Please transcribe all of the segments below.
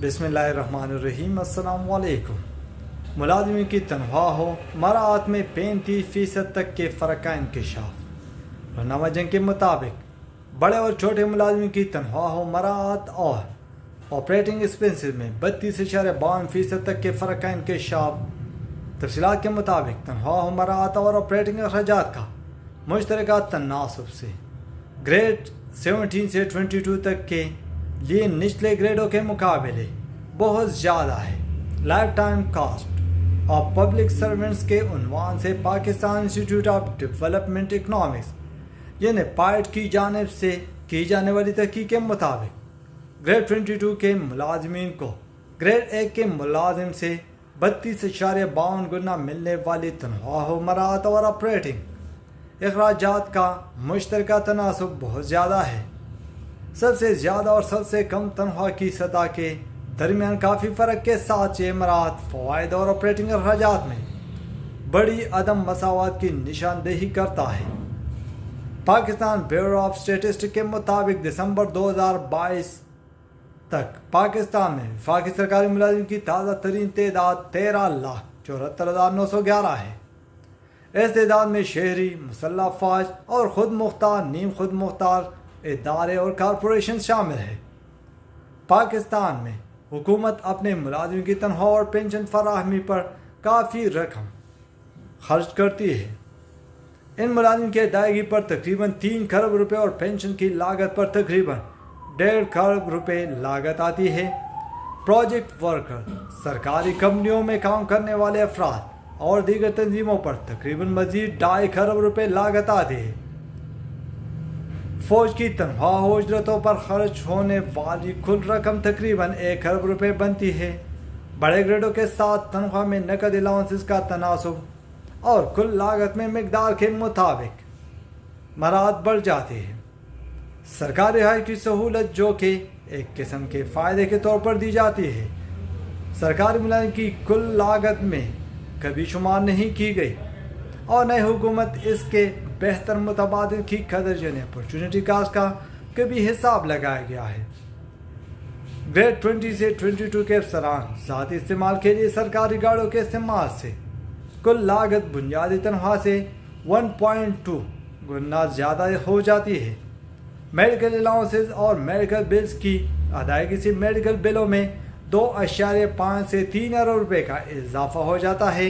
بسم اللہ الرحمن الرحیم۔ السلام علیکم۔ ملازمین کی تنخواہ ہو مراعات میں 35% تک کے فرق کا انکشاف۔ رہنما جنگ کے مطابق بڑے اور چھوٹے ملازمین کی تنخواہ ہو مراعات اور آپریٹنگ ایکسپنسز میں 32.52% تک کے فرق کا انکشاف۔ تفصیلات کے مطابق تنخواہ ہو مراعات اور آپریٹنگ اخراجات کا مشترکہ تناسب سے گریڈ 17 سے 22 تک کے لیے نچلے گریڈوں کے مقابلے بہت زیادہ ہے۔ Life time cost of public servants کے عنوان سے Pakistan institute of development economics یعنی پائٹ کی جانب سے کی جانے والی تحقیق کے مطابق گریڈ 22 کے ملازمین کو گریڈ 1 کے ملازم سے 32.52 گنا ملنے والی تنخواہ و مراعات اور آپریٹنگ اخراجات کا مشترکہ تناسب بہت زیادہ ہے۔ سب سے زیادہ اور سب سے کم تنخواہ کی سطح کے درمیان کافی فرق کے ساتھ یہ مراعات فوائد اور آپریٹنگ اخراجات میں بڑی عدم مساوات کی نشاندہی کرتا ہے۔ پاکستان بیورو آف اسٹیٹسٹکس کے مطابق دسمبر 2022 تک پاکستان میں وفاقی سرکاری ملازمین کی تازہ ترین تعداد 13,74,911 ہے۔ اس تعداد میں شہری، مسلح افواج اور خود مختار، نیم خود مختار ادارے اور کارپوریشن شامل ہیں۔ پاکستان میں حکومت اپنے ملازمین کی تنخواہ اور پنشن فراہمی پر کافی رقم خرچ کرتی ہے۔ ان ملازمین کی ادائیگی پر تقریباً 3 کروڑ روپے اور پنشن کی لاگت پر تقریباً 1.5 کروڑ روپے لاگت آتی ہے۔ پروجیکٹ ورکر، سرکاری کمپنیوں میں کام کرنے والے افراد اور دیگر تنظیموں پر تقریباً مزید 2.5 کروڑ روپے لاگت آتی ہے۔ فوج کی تنخواہ و اجرتوں پر خرچ ہونے والی کل رقم تقریباً 1 کروڑ روپے بنتی ہے۔ بڑے گریڈوں کے ساتھ تنخواہ میں نقد الاؤنسز کا تناسب اور کل لاگت میں مقدار کے مطابق مراعات بڑھ جاتی ہے۔ سرکاری رہائش کی سہولت جو کہ ایک قسم کے فائدے کے طور پر دی جاتی ہے، سرکاری ملازمین کی کل لاگت میں کبھی شمار نہیں کی گئی اور نہ حکومت اس کے بہتر متبادل کی قدر یعنی اپرچونٹی کاسٹ کا کبھی حساب لگایا گیا ہے۔ گریڈ 20 سے 22 کے افسران ذاتی استعمال کے لیے سرکاری گاڑیوں کے استعمال سے کل لاگت بنیادی تنخواہ سے 1.2 گنا زیادہ ہو جاتی ہے۔ میڈیکل الاؤنسز اور میڈیکل بلز کی ادائیگی سے میڈیکل بلوں میں 2.5 سے 3 ارب روپے کا اضافہ ہو جاتا ہے۔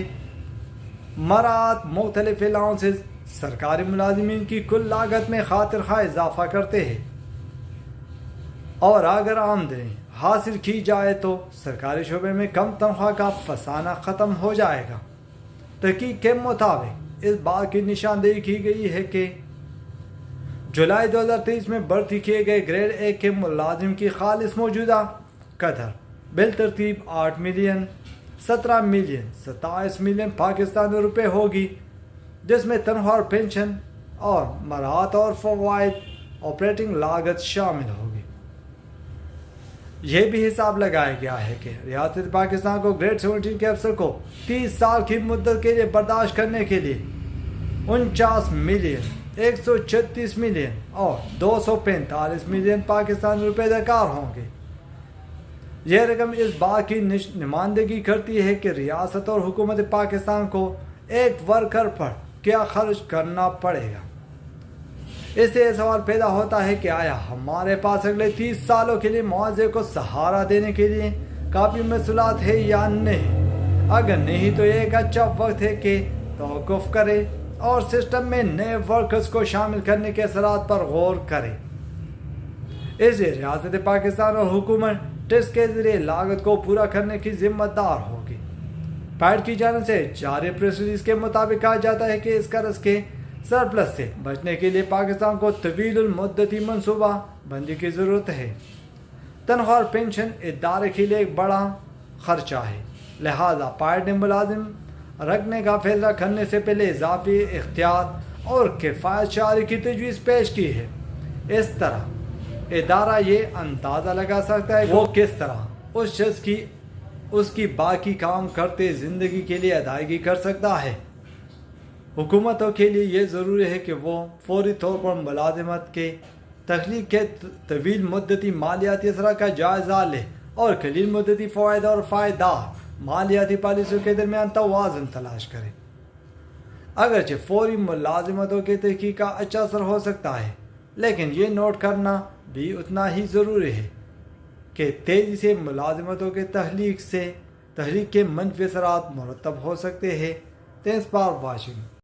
مراعات مختلف الاؤنسز سرکاری ملازمین کی کل لاگت میں خاطر خواہ اضافہ کرتے ہیں اور اگر آمدنی حاصل کی جائے تو سرکاری شعبے میں کم تنخواہ کا فسانہ ختم ہو جائے گا۔ تحقیق کے مطابق اس بات کی نشاندہی کی گئی ہے کہ جولائی 2023 میں بھرتی کیے گئے گریڈ 1 کے ملازم کی خالص موجودہ قدر بالترتیب 8 ملین، 17 ملین، 27 ملین پاکستانی روپے ہوگی، جس میں تنخواہ اور پنشن اور مراعات اور فوائد آپریٹنگ لاگت شامل ہوگی۔ یہ بھی حساب لگایا گیا ہے کہ ریاست پاکستان کو گریڈ 17 کے افسر کو 30 سال کی مدت کے لیے برداشت کرنے کے لیے 49 ملین، 136 ملین اور 245 ملین پاکستانی روپے درکار ہوں گے۔ یہ رقم اس بات کی نمائندگی کرتی ہے کہ ریاست اور حکومت پاکستان کو ایک ورکر پر کیا خرچ کرنا پڑے گا۔ اس سے یہ سوال پیدا ہوتا ہے کہ آیا ہمارے پاس اگلے 30 سالوں کے لیے معاوضے کو سہارا دینے کے لیے کافی محصولات ہے یا نہیں؟ اگر نہیں تو یہ ایک اچھا وقت ہے کہ توقف کرے اور سسٹم میں نئے ورکرز کو شامل کرنے کے اثرات پر غور کرے۔ اس لیے ریاست پاکستان اور حکومت ٹیکس کے ذریعے لاگت کو پورا کرنے کی ذمہ دار ہوگی۔ پیٹ کی جانب سے جاری پریس ریلیز کے مطابق کہا جاتا ہے کہ اس قرض کے سرپلس سے بچنے کے لیے پاکستان کو طویل المدتی منصوبہ بندی کی ضرورت ہے۔ تنخواہ اور پنشن ادارے کے لیے ایک بڑا خرچہ ہے، لہذا پیٹ نے ملازم رکھنے کا فیصلہ کرنے سے پہلے اضافی احتیاط اور کفایت شعاری کی تجویز پیش کی ہے۔ اس طرح ادارہ یہ اندازہ لگا سکتا ہے کہ وہ کس طرح اس شخص کی اس کی باقی کام کرتے زندگی کے لیے ادائیگی کر سکتا ہے۔ حکومتوں کے لیے یہ ضروری ہے کہ وہ فوری طور پر ملازمت کے تخلیق کے طویل مدتی مالیاتی اثرات کا جائزہ لے اور قلیل مدتی فوائد اور فائدہ مالیاتی پالیسیوں کے درمیان توازن تلاش کریں۔ اگرچہ فوری ملازمتوں کی تحقیق کا اچھا اثر ہو سکتا ہے، لیکن یہ نوٹ کرنا بھی اتنا ہی ضروری ہے کہ تیزی سے ملازمتوں کے تحریک کے منفی اثرات مرتب ہو سکتے ہیں۔ Thanks for watching.